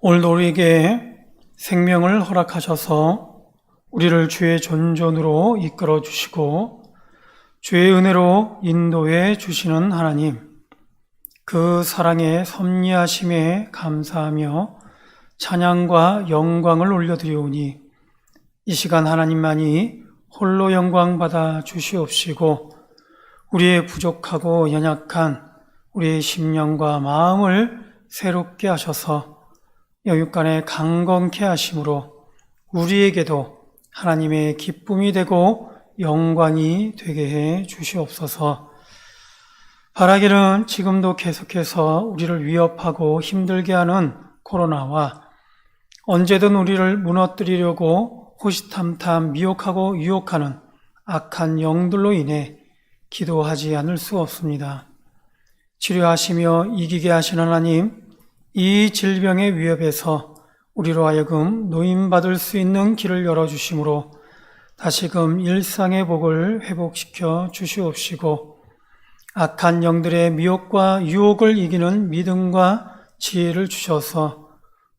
오늘도 우리에게 생명을 허락하셔서 우리를 주의 존존으로 이끌어 주시고 주의 은혜로 인도해 주시는 하나님, 그 사랑의 섭리하심에 감사하며 찬양과 영광을 올려드리오니 이 시간 하나님만이 홀로 영광 받아 주시옵시고 우리의 부족하고 연약한 우리의 심령과 마음을 새롭게 하셔서 영육간에 강건케 하심으로 우리에게도 하나님의 기쁨이 되고 영광이 되게 해 주시옵소서. 바라기는 지금도 계속해서 우리를 위협하고 힘들게 하는 코로나와 언제든 우리를 무너뜨리려고 호시탐탐 미혹하고 유혹하는 악한 영들로 인해 기도하지 않을 수 없습니다. 치료하시며 이기게 하시는 하나님, 이 질병의 위협에서 우리로 하여금 노임받을 수 있는 길을 열어주심으로 다시금 일상의 복을 회복시켜 주시옵시고 악한 영들의 미혹과 유혹을 이기는 믿음과 지혜를 주셔서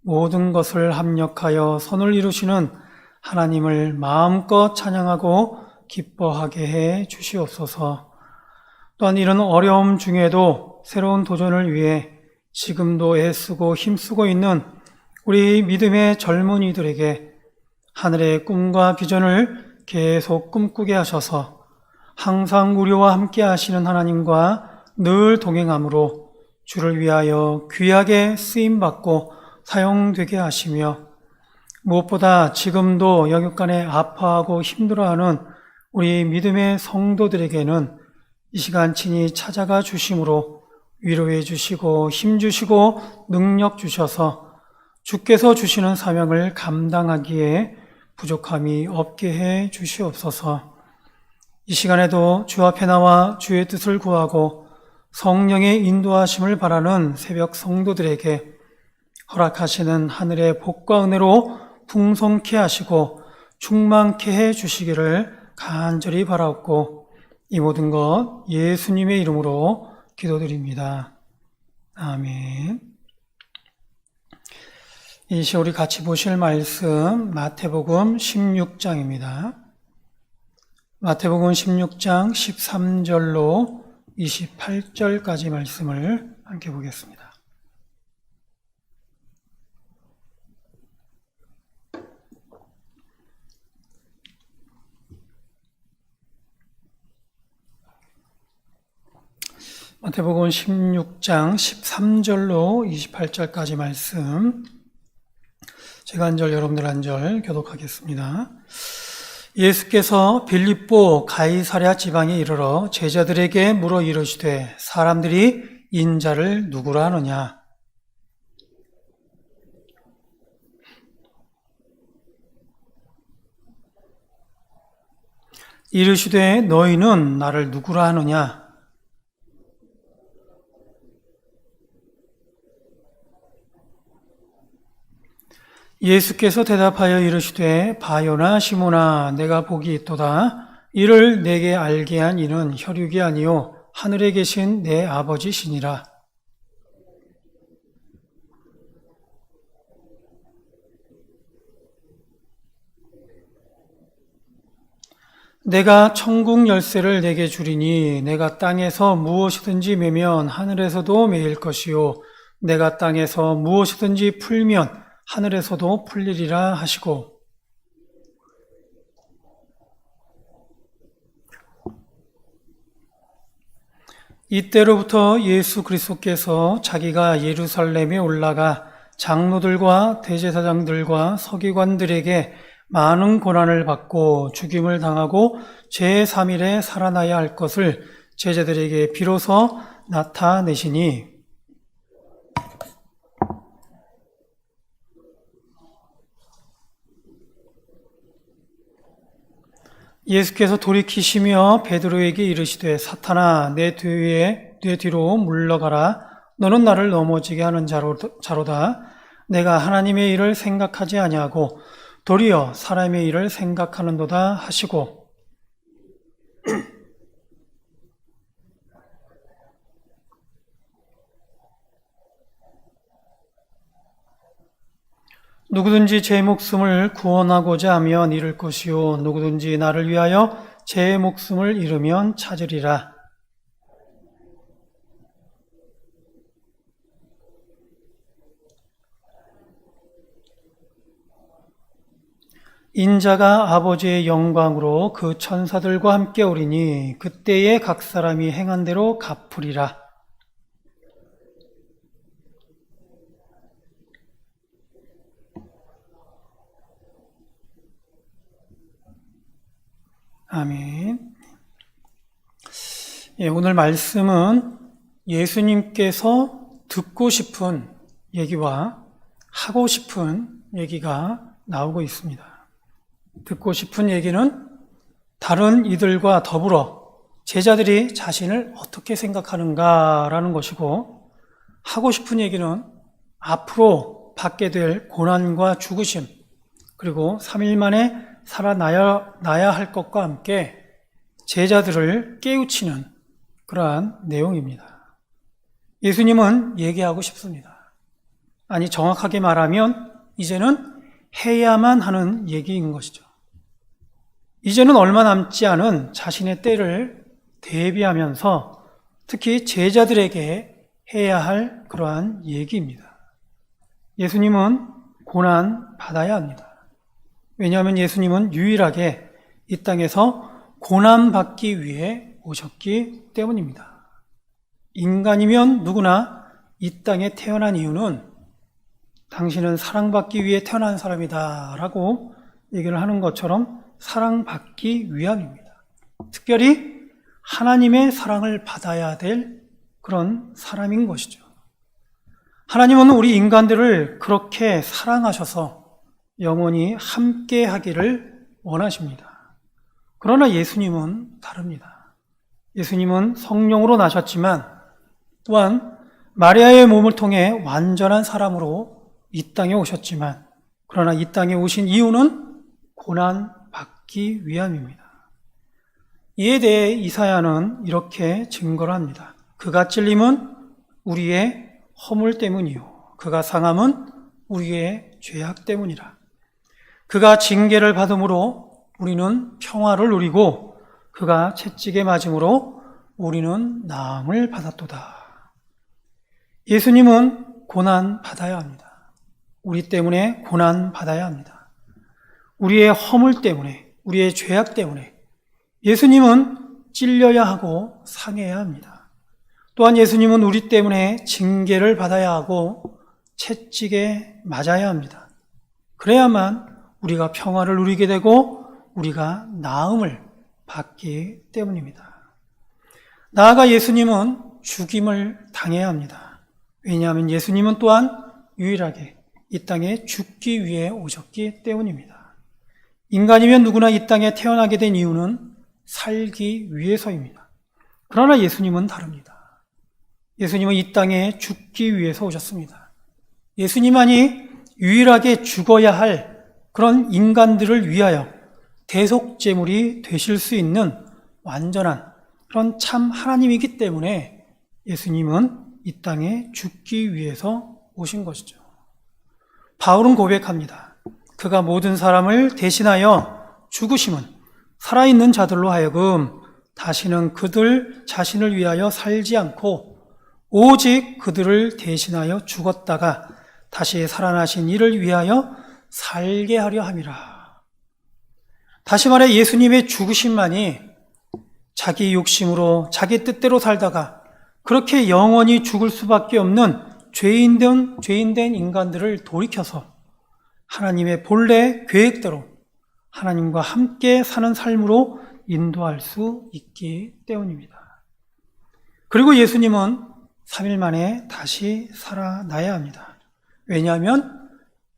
모든 것을 합력하여 선을 이루시는 하나님을 마음껏 찬양하고 기뻐하게 해 주시옵소서. 또한 이런 어려움 중에도 새로운 도전을 위해 지금도 애쓰고 힘쓰고 있는 우리 믿음의 젊은이들에게 하늘의 꿈과 비전을 계속 꿈꾸게 하셔서 항상 우리와 함께 하시는 하나님과 늘 동행함으로 주를 위하여 귀하게 쓰임받고 사용되게 하시며 무엇보다 지금도 영육간에 아파하고 힘들어하는 우리 믿음의 성도들에게는 이 시간 친히 찾아가 주심으로 위로해 주시고 힘 주시고 능력 주셔서 주께서 주시는 사명을 감당하기에 부족함이 없게 해 주시옵소서. 이 시간에도 주 앞에 나와 주의 뜻을 구하고 성령의 인도하심을 바라는 새벽 성도들에게 허락하시는 하늘의 복과 은혜로 풍성케 하시고 충만케 해 주시기를 간절히 바라옵고 이 모든 것 예수님의 이름으로 기도드립니다. 아멘. 이 시간 우리 같이 보실 말씀 마태복음 16장입니다. 마태복음 16장 13절로 28절까지 말씀을 함께 보겠습니다. 마태복음 16장 13절로 28절까지 말씀, 제가 한 절 여러분들 한 절 교독하겠습니다. 예수께서 빌립보 가이사랴 지방에 이르러 제자들에게 물어 이르시되 사람들이 인자를 누구라 하느냐? 이르시되 너희는 나를 누구라 하느냐? 예수께서 대답하여 이르시되 바요나 시몬아 내가 복이 있도다. 이를 내게 알게 한 이는 혈육이 아니요 하늘에 계신 내 아버지시니라. 내가 천국 열쇠를 내게 주리니 내가 땅에서 무엇이든지 매면 하늘에서도 매일 것이요 내가 땅에서 무엇이든지 풀면 하늘에서도 풀리리라 하시고 이때로부터 예수 그리스도께서 자기가 예루살렘에 올라가 장로들과 대제사장들과 서기관들에게 많은 고난을 받고 죽임을 당하고 제3일에 살아나야 할 것을 제자들에게 비로소 나타내시니 예수께서 돌이키시며 베드로에게 이르시되 사탄아 내 뒤로 물러가라. 너는 나를 넘어지게 하는 자로다. 내가 하나님의 일을 생각하지 아니하고 도리어 사람의 일을 생각하는도다 하시고 누구든지 제 목숨을 구원하고자 하면 잃을 것이요 누구든지 나를 위하여 제 목숨을 잃으면 찾으리라. 인자가 아버지의 영광으로 그 천사들과 함께 오리니 그때에 각 사람이 행한 대로 갚으리라. 아멘. 오늘 말씀은 예수님께서 듣고 싶은 얘기와 하고 싶은 얘기가 나오고 있습니다. 듣고 싶은 얘기는 다른 이들과 더불어 제자들이 자신을 어떻게 생각하는가라는 것이고, 하고 싶은 얘기는 앞으로 받게 될 고난과 죽으심, 그리고 3일 만에 살아나야 할 것과 함께 제자들을 깨우치는 그러한 내용입니다. 예수님은 얘기하고 싶습니다. 아니, 정확하게 말하면 이제는 해야만 하는 얘기인 것이죠. 이제는 얼마 남지 않은 자신의 때를 대비하면서 특히 제자들에게 해야 할 그러한 얘기입니다. 예수님은 고난 받아야 합니다. 왜냐하면 예수님은 유일하게 이 땅에서 고난받기 위해 오셨기 때문입니다. 인간이면 누구나 이 땅에 태어난 이유는 당신은 사랑받기 위해 태어난 사람이다 라고 얘기를 하는 것처럼 사랑받기 위함입니다. 특별히 하나님의 사랑을 받아야 될 그런 사람인 것이죠. 하나님은 우리 인간들을 그렇게 사랑하셔서 영원히 함께 하기를 원하십니다. 그러나 예수님은 다릅니다. 예수님은 성령으로 나셨지만 또한 마리아의 몸을 통해 완전한 사람으로 이 땅에 오셨지만, 그러나 이 땅에 오신 이유는 고난받기 위함입니다. 이에 대해 이사야는 이렇게 증거를 합니다. 그가 찔림은 우리의 허물 때문이요 그가 상함은 우리의 죄악 때문이라. 그가 징계를 받음으로 우리는 평화를 누리고 그가 채찍에 맞음으로 우리는 나음을 받았도다. 예수님은 고난 받아야 합니다. 우리 때문에 고난 받아야 합니다. 우리의 허물 때문에, 우리의 죄악 때문에 예수님은 찔려야 하고 상해야 합니다. 또한 예수님은 우리 때문에 징계를 받아야 하고 채찍에 맞아야 합니다. 그래야만 우리가 평화를 누리게 되고 우리가 나음을 받기 때문입니다. 나아가 예수님은 죽임을 당해야 합니다. 왜냐하면 예수님은 또한 유일하게 이 땅에 죽기 위해 오셨기 때문입니다. 인간이면 누구나 이 땅에 태어나게 된 이유는 살기 위해서입니다. 그러나 예수님은 다릅니다. 예수님은 이 땅에 죽기 위해서 오셨습니다. 예수님만이 유일하게 죽어야 할 그런 인간들을 위하여 대속제물이 되실 수 있는 완전한 그런 참 하나님이기 때문에 예수님은 이 땅에 죽기 위해서 오신 것이죠. 바울은 고백합니다. 그가 모든 사람을 대신하여 죽으심은 살아있는 자들로 하여금 다시는 그들 자신을 위하여 살지 않고 오직 그들을 대신하여 죽었다가 다시 살아나신 이를 위하여 살게 하려 함이라. 다시 말해 예수님의 죽으심만이 자기 욕심으로 자기 뜻대로 살다가 그렇게 영원히 죽을 수밖에 없는 죄인된 인간들을 돌이켜서 하나님의 본래 계획대로 하나님과 함께 사는 삶으로 인도할 수 있기 때문입니다. 그리고 예수님은 3일 만에 다시 살아나야 합니다. 왜냐하면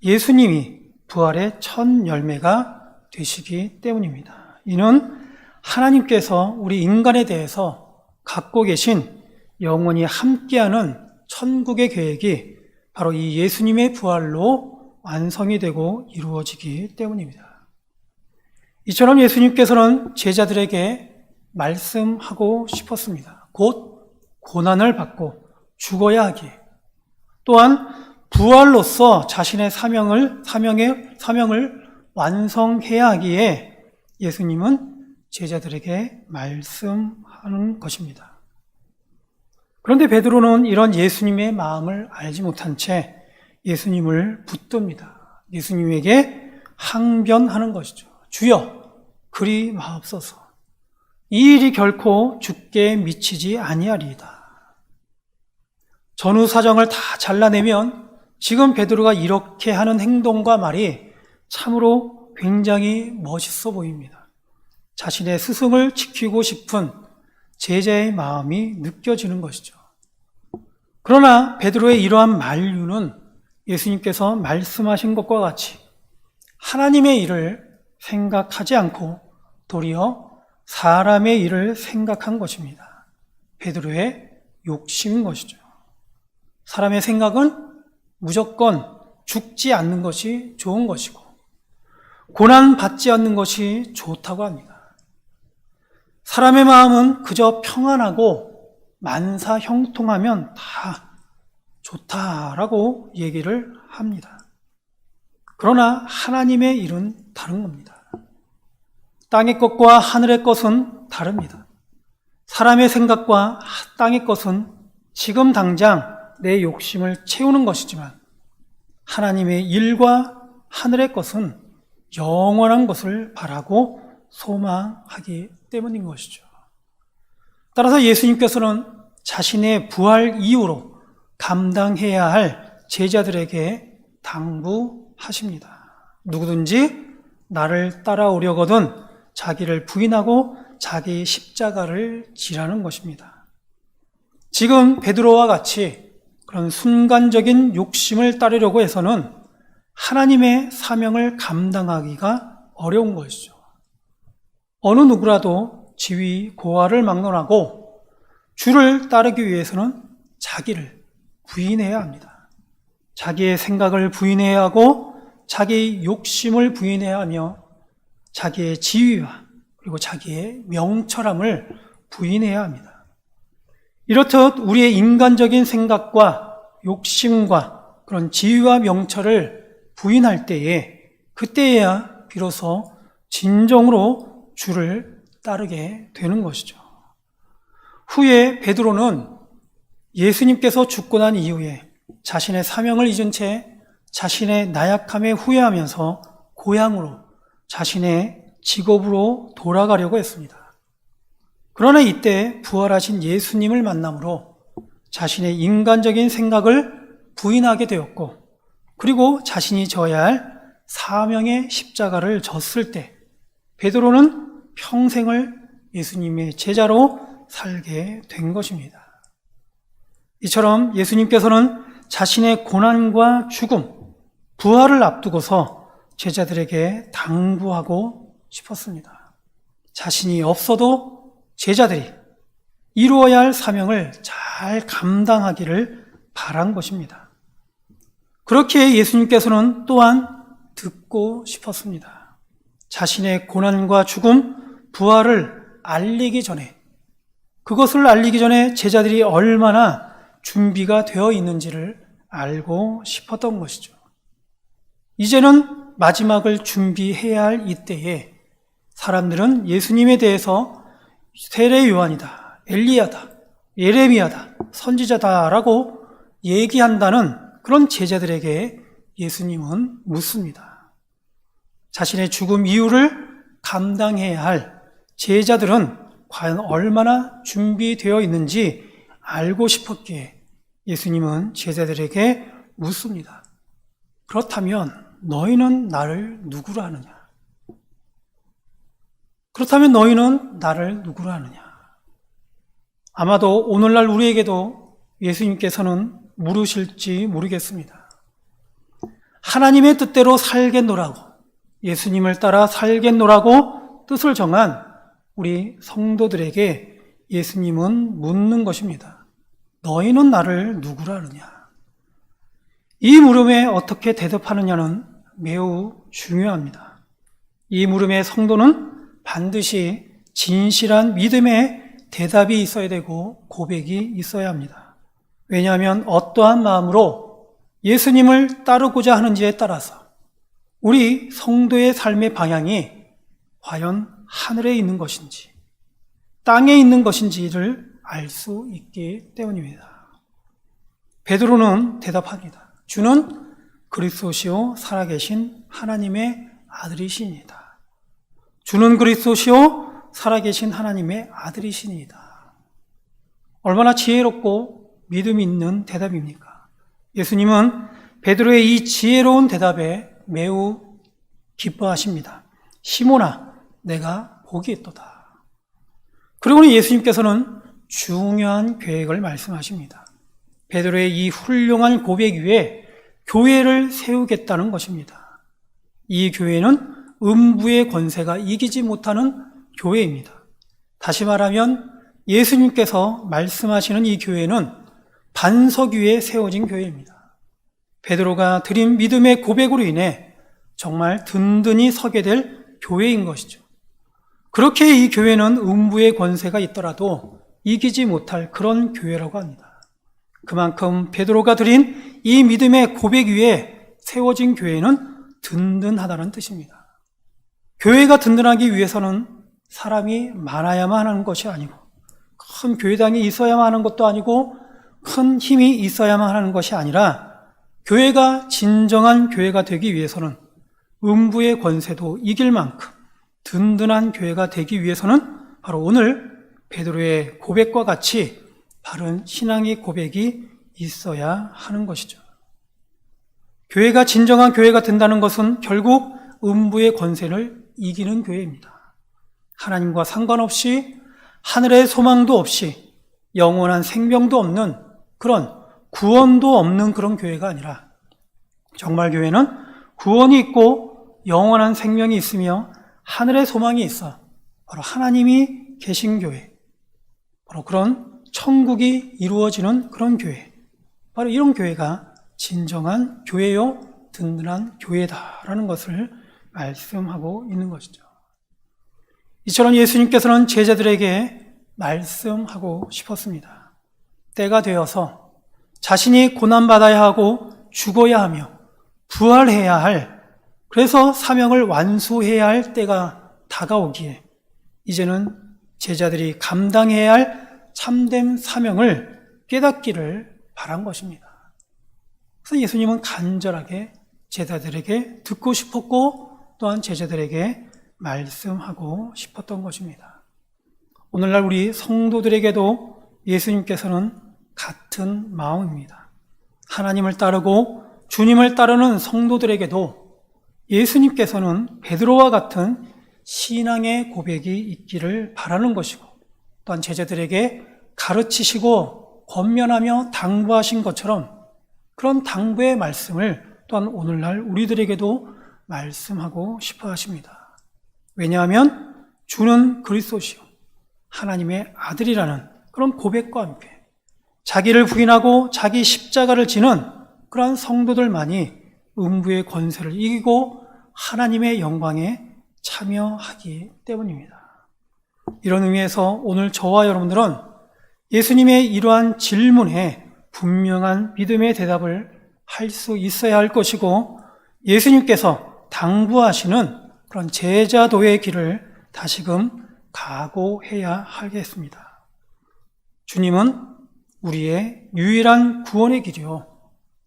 예수님이 부활의 첫 열매가 되시기 때문입니다. 이는 하나님께서 우리 인간에 대해서 갖고 계신 영원히 함께하는 천국의 계획이 바로 이 예수님의 부활로 완성이 되고 이루어지기 때문입니다. 이처럼 예수님께서는 제자들에게 말씀하고 싶었습니다. 곧 고난을 받고 죽어야 하기에, 또한 부활로서 자신의 사명을 완성해야 하기에 예수님은 제자들에게 말씀하는 것입니다. 그런데 베드로는 이런 예수님의 마음을 알지 못한 채 예수님을 붙듭니다. 예수님에게 항변하는 것이죠. 주여, 그리 마옵소서. 이 일이 결코 주께 미치지 아니하리이다. 전후 사정을 다 잘라내면 지금 베드로가 이렇게 하는 행동과 말이 참으로 굉장히 멋있어 보입니다. 자신의 스승을 지키고 싶은 제자의 마음이 느껴지는 것이죠. 그러나 베드로의 이러한 만류는 예수님께서 말씀하신 것과 같이 하나님의 일을 생각하지 않고 도리어 사람의 일을 생각한 것입니다. 베드로의 욕심인 것이죠. 사람의 생각은 무조건 죽지 않는 것이 좋은 것이고 고난 받지 않는 것이 좋다고 합니다. 사람의 마음은 그저 평안하고 만사 형통하면 다 좋다라고 얘기를 합니다. 그러나 하나님의 일은 다른 겁니다. 땅의 것과 하늘의 것은 다릅니다. 사람의 생각과 땅의 것은 지금 당장 내 욕심을 채우는 것이지만 하나님의 일과 하늘의 것은 영원한 것을 바라고 소망하기 때문인 것이죠. 따라서 예수님께서는 자신의 부활 이후로 감당해야 할 제자들에게 당부하십니다. 누구든지 나를 따라오려거든 자기를 부인하고 자기 십자가를 지라는 것입니다. 지금 베드로와 같이 그런 순간적인 욕심을 따르려고 해서는 하나님의 사명을 감당하기가 어려운 것이죠. 어느 누구라도 지위 고하를 막론하고 주를 따르기 위해서는 자기를 부인해야 합니다. 자기의 생각을 부인해야 하고 자기의 욕심을 부인해야 하며 자기의 지위와 그리고 자기의 명철함을 부인해야 합니다. 이렇듯 우리의 인간적인 생각과 욕심과 그런 지위와 명철을 부인할 때에 그때야 비로소 진정으로 주를 따르게 되는 것이죠. 후에 베드로는 예수님께서 죽고 난 이후에 자신의 사명을 잊은 채 자신의 나약함에 후회하면서 고향으로 자신의 직업으로 돌아가려고 했습니다. 그러나 이때 부활하신 예수님을 만남으로 자신의 인간적인 생각을 부인하게 되었고 그리고 자신이 져야 할 사명의 십자가를 졌을 때 베드로는 평생을 예수님의 제자로 살게 된 것입니다. 이처럼 예수님께서는 자신의 고난과 죽음, 부활을 앞두고서 제자들에게 당부하고 싶었습니다. 자신이 없어도 제자들이 이루어야 할 사명을 잘 감당하기를 바란 것입니다. 그렇게 예수님께서는 또한 듣고 싶었습니다. 자신의 고난과 죽음, 부활을 알리기 전에, 그것을 알리기 전에 제자들이 얼마나 준비가 되어 있는지를 알고 싶었던 것이죠. 이제는 마지막을 준비해야 할 이때에 사람들은 예수님에 대해서 세례 요한이다, 엘리야다, 예레미야다, 선지자다라고 얘기한다는 그런 제자들에게 예수님은 묻습니다. 자신의 죽음 이유를 감당해야 할 제자들은 과연 얼마나 준비되어 있는지 알고 싶었기에 예수님은 제자들에게 묻습니다. 그렇다면 너희는 나를 누구로 하느냐? 그렇다면 너희는 나를 누구로 하느냐? 아마도 오늘날 우리에게도 예수님께서는 물으실지 모르겠습니다. 하나님의 뜻대로 살겠노라고, 예수님을 따라 살겠노라고 뜻을 정한 우리 성도들에게 예수님은 묻는 것입니다. 너희는 나를 누구로 하느냐? 이 물음에 어떻게 대답하느냐는 매우 중요합니다. 이 물음에 성도는 반드시 진실한 믿음의 대답이 있어야 되고 고백이 있어야 합니다. 왜냐하면 어떠한 마음으로 예수님을 따르고자 하는지에 따라서 우리 성도의 삶의 방향이 과연 하늘에 있는 것인지 땅에 있는 것인지를 알 수 있기 때문입니다. 베드로는 대답합니다. 주는 그리스도시요 살아계신 하나님의 아들이시니이다. 주는 그리스도시요 살아계신 하나님의 아들이시니이다. 얼마나 지혜롭고 믿음 있는 대답입니까? 예수님은 베드로의 이 지혜로운 대답에 매우 기뻐하십니다. 시몬아, 내가 복이 있도다. 그리고는 예수님께서는 중요한 계획을 말씀하십니다. 베드로의 이 훌륭한 고백 위에 교회를 세우겠다는 것입니다. 이 교회는 음부의 권세가 이기지 못하는 교회입니다. 다시 말하면 예수님께서 말씀하시는 이 교회는 반석 위에 세워진 교회입니다. 베드로가 드린 믿음의 고백으로 인해 정말 든든히 서게 될 교회인 것이죠. 그렇게 이 교회는 음부의 권세가 있더라도 이기지 못할 그런 교회라고 합니다. 그만큼 베드로가 드린 이 믿음의 고백 위에 세워진 교회는 든든하다는 뜻입니다. 교회가 든든하기 위해서는 사람이 많아야만 하는 것이 아니고 큰 교회당이 있어야만 하는 것도 아니고 큰 힘이 있어야만 하는 것이 아니라 교회가 진정한 교회가 되기 위해서는 음부의 권세도 이길 만큼 든든한 교회가 되기 위해서는 바로 오늘 베드로의 고백과 같이 바른 신앙의 고백이 있어야 하는 것이죠. 교회가 진정한 교회가 된다는 것은 결국 음부의 권세를 이기는 교회입니다. 하나님과 상관없이 하늘의 소망도 없이 영원한 생명도 없는 그런 구원도 없는 그런 교회가 아니라 정말 교회는 구원이 있고 영원한 생명이 있으며 하늘의 소망이 있어 바로 하나님이 계신 교회, 바로 그런 천국이 이루어지는 그런 교회, 바로 이런 교회가 진정한 교회요 든든한 교회다라는 것을 말씀하고 있는 것이죠. 이처럼 예수님께서는 제자들에게 말씀하고 싶었습니다. 때가 되어서 자신이 고난받아야 하고 죽어야 하며 부활해야 할, 그래서 사명을 완수해야 할 때가 다가오기에 이제는 제자들이 감당해야 할 참된 사명을 깨닫기를 바란 것입니다. 그래서 예수님은 간절하게 제자들에게 듣고 싶었고 또한 제자들에게 말씀하고 싶었던 것입니다. 오늘날 우리 성도들에게도 예수님께서는 같은 마음입니다. 하나님을 따르고 주님을 따르는 성도들에게도 예수님께서는 베드로와 같은 신앙의 고백이 있기를 바라는 것이고 또한 제자들에게 가르치시고 권면하며 당부하신 것처럼 그런 당부의 말씀을 또한 오늘날 우리들에게도 말씀하고 싶어 하십니다. 왜냐하면 주는 그리스도시요 하나님의 아들이라는 그런 고백과 함께 자기를 부인하고 자기 십자가를 지는 그러한 성도들만이 음부의 권세를 이기고 하나님의 영광에 참여하기 때문입니다. 이런 의미에서 오늘 저와 여러분들은 예수님의 이러한 질문에 분명한 믿음의 대답을 할 수 있어야 할 것이고 예수님께서 당부하시는 그런 제자도의 길을 다시금 각오해야 하겠습니다. 주님은 우리의 유일한 구원의 길이요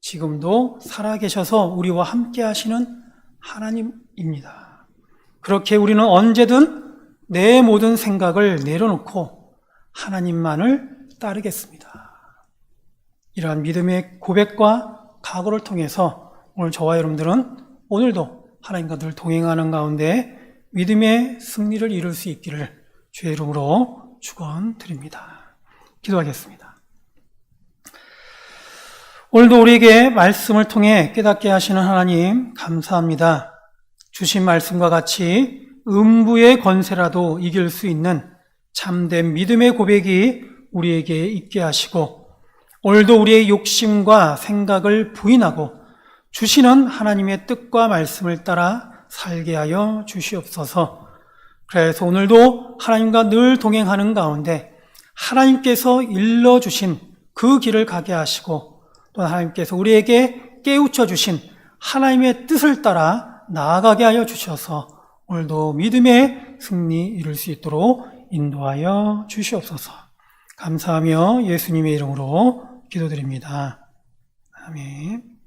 지금도 살아계셔서 우리와 함께 하시는 하나님입니다. 그렇게 우리는 언제든 내 모든 생각을 내려놓고 하나님만을 따르겠습니다. 이러한 믿음의 고백과 각오를 통해서 오늘 저와 여러분들은 오늘도 하나님과 늘 동행하는 가운데 믿음의 승리를 이룰 수 있기를 주의 이름으로 축원드립니다. 기도하겠습니다. 오늘도 우리에게 말씀을 통해 깨닫게 하시는 하나님 감사합니다. 주신 말씀과 같이 음부의 권세라도 이길 수 있는 참된 믿음의 고백이 우리에게 있게 하시고 오늘도 우리의 욕심과 생각을 부인하고 주시는 하나님의 뜻과 말씀을 따라 살게 하여 주시옵소서. 그래서 오늘도 하나님과 늘 동행하는 가운데 하나님께서 일러주신 그 길을 가게 하시고 또 하나님께서 우리에게 깨우쳐 주신 하나님의 뜻을 따라 나아가게 하여 주셔서 오늘도 믿음의 승리 이룰 수 있도록 인도하여 주시옵소서. 감사하며 예수님의 이름으로 기도드립니다. 아멘.